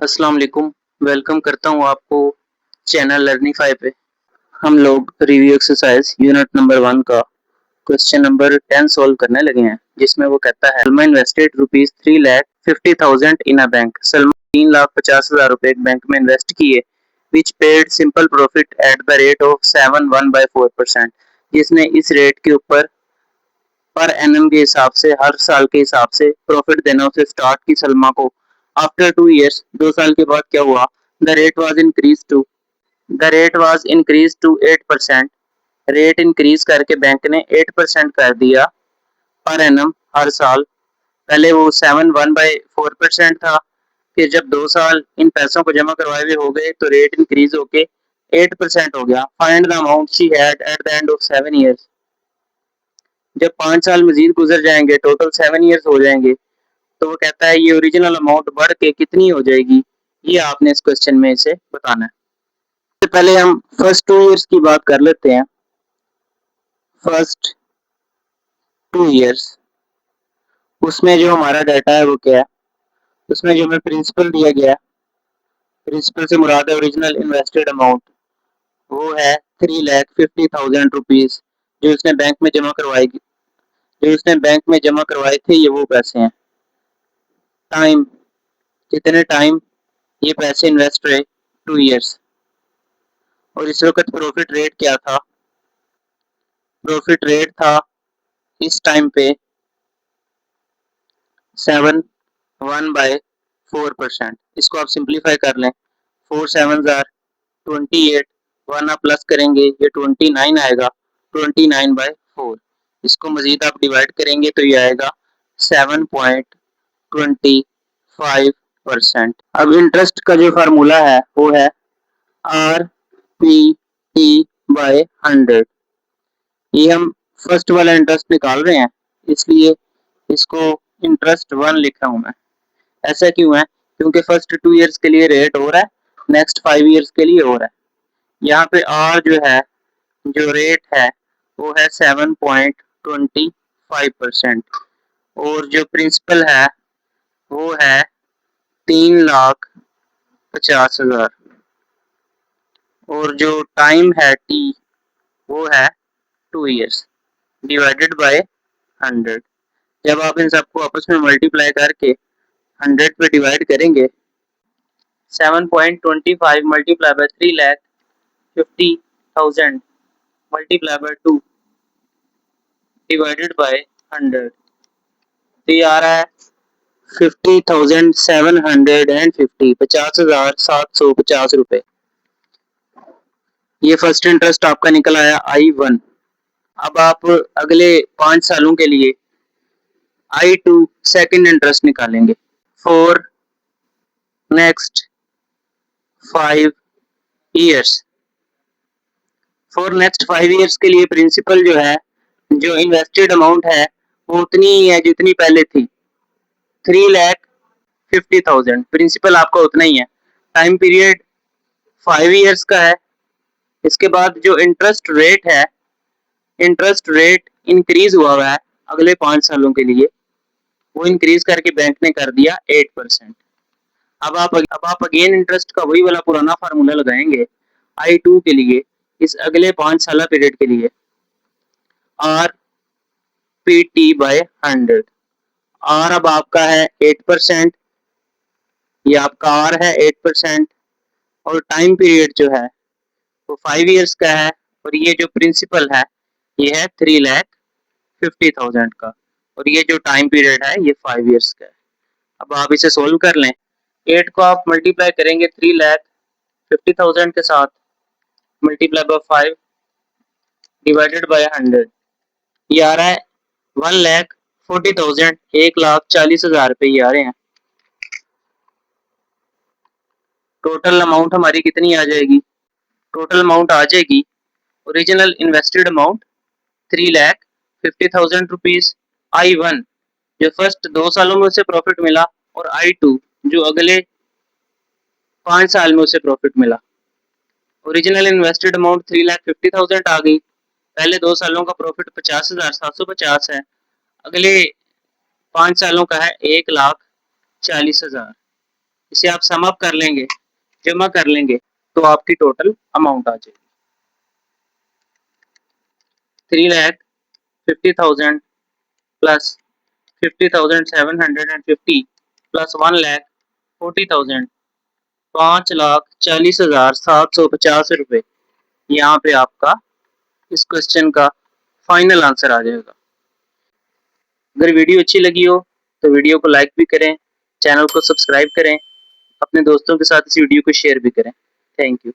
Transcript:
अस्सलाम वालेकुम। वेलकम करता हूँ आपको चैनल लर्निफाई पे। हम लोग रिव्यू एक्सरसाइज यूनिट नंबर 1 का क्वेश्चन नंबर 10 सॉल्व करने लगे हैं, जिसमें वो कहता है Salma invested rupees 3,50,000 in a bank. Salma 3,50,000 रुपए एक बैंक में इन्वेस्ट किए which paid simple profit at the rate of 7.1/4%। जिसने इस रेट के ऊपर पर एनम के हिसाब से हर साल के हिसाब से प्रॉफिट देना उसे स्टार्ट की सलमा को। आफ्टर 2 ईयर्स 2 साल के बाद क्या हुआ? The rate was increase to 8%। Rate increase करके बैंक ने 8% कर दिया पर एनम हर साल। पहले वो 7.1/4% था, फिर जब 2 साल इन पैसों को जमा करवाए हुए हो गए तो रेट इंक्रीज होके 8% हो गया। Find the amount she had at the end of 7 years. जब 5 साल मजीद गुजर जाएंगे, टोटल 7 ईयर्स हो जाएंगे, तो वो कहता है ये ओरिजिनल अमाउंट बढ़ के कितनी हो जाएगी, ये आपने इस क्वेश्चन में इसे बताना है। सबसे पहले हम फर्स्ट 2 ईयर्स की बात कर लेते हैं। फर्स्ट 2 ईयर्स, उसमें जो हमारा डाटा है वो क्या है? उसमें जो हमें प्रिंसिपल दिया गया है, प्रिंसिपल से मुराद है ओरिजिनल इन्वेस्टेड अमाउंट, वो है 3,50,000 रुपीज जो उसने बैंक में जमा करवाएगी। जो उसने बैंक में जमा करवाए थे ये वो पैसे हैं। टाइम, कितने टाइम ये पैसे इन्वेस्ट रहे? 2 ईयर्स। और इस वक्त प्रॉफिट रेट क्या था? प्रॉफिट रेट था इस टाइम पे 7.1/4%। इसको आप सिंप्लीफाई कर लें। 4 7 जार 28, 1 आप प्लस करेंगे ये 29 आएगा। 29/4। इसको मजीद आप डिवाइड करेंगे तो ये आएगा 7.25%। अब इंटरेस्ट का जो फार्मूला है वो है RPT/100। ये हम फर्स्ट वाला इंटरेस्ट निकाल रहे हैं, इसलिए इसको इंटरेस्ट 1 लिख रहा हूँ मैं। ऐसा क्यों है? क्योंकि फर्स्ट 2 ईयर्स के लिए रेट हो रहा है, नेक्स्ट 5 ईयर्स के लिए हो रहा है। यहाँ पे आर जो है, जो रेट है वो है 7.25%। और जो प्रिंसिपल है वो है 3,50,000। और जो टाइम है टी वो है 2 ईयर्स डिवाइडेड बाय 100। जब आप इन सबको आपस में मल्टीप्लाई करके 100 पे डिवाइड करेंगे, 7.25 multiply by 3,50,000 multiply by 2 divided by 100, तो ये आ रहा है 50,750, 50,750 रुपए। ये फर्स्ट इंटरेस्ट आपका निकल आया I1। अब आप अगले 5 सालों के लिए I2 सेकंड इंटरेस्ट निकालेंगे। For next 5 years, for next 5 years के लिए प्रिंसिपल जो है, जो इन्वेस्टेड अमाउंट है वो उतनी ही है जितनी पहले थी, 3,50,000। प्रिंसिपल आपका उतना ही है। टाइम पीरियड 5 ईयर्स का है। इसके बाद जो इंटरेस्ट रेट है, इंटरेस्ट रेट इंक्रीज हुआ है अगले 5 सालों के लिए, वो इंक्रीज करके बैंक ने कर दिया 8%। अब आप अगेन इंटरेस्ट का वही वाला पुराना फार्मूला लगाएंगे I2 के लिए, इस अगले 5 साल पीरियड के लिए। RPT/100। R अब आपका है 8%, ये आपका R है 8%। और टाइम पीरियड जो है वो 5 ईयर्स का है। और ये जो प्रिंसिपल है ये है 3,50,000 का। और ये जो टाइम पीरियड है ये 5 ईयर्स का है। अब आप इसे सोल्व कर लें। 8 को आप मल्टीप्लाई करेंगे 3,50,000 के साथ, मल्टीप्लाई बाय 5 डिवाइडेड बाय 100, ये आ रहा है 1,40,000, 1,40,000 रुपए ये आ रहे हैं। टोटल अमाउंट हमारी कितनी आ जाएगी? टोटल अमाउंट आ जाएगी original invested amount 3,50,000 rupees, I1 जो फर्स्ट 2 सालों में उसे प्रॉफिट मिला, और I2 जो अगले 5 साल में उसे प्रॉफिट मिला। ओरिजिनल इन्वेस्टेड अमाउंट 3,50,000 आ गई। पहले 2 सालों का प्रॉफिट 50,750 है। अगले 5 सालों का है 1,40,000। इसे आप सम अप कर लेंगे, जमा कर लेंगे तो आपकी टोटल अमाउंट आ जाएगी 3,50,000 प्लस 50,750 प्लस 1,40,000 5,40,750 रुपये। यहाँ पे आपका इस क्वेश्चन का फाइनल आंसर आ जाएगा। अगर वीडियो अच्छी लगी हो तो वीडियो को लाइक भी करें, चैनल को सब्सक्राइब करें, अपने दोस्तों के साथ इस वीडियो को शेयर भी करें। Thank you.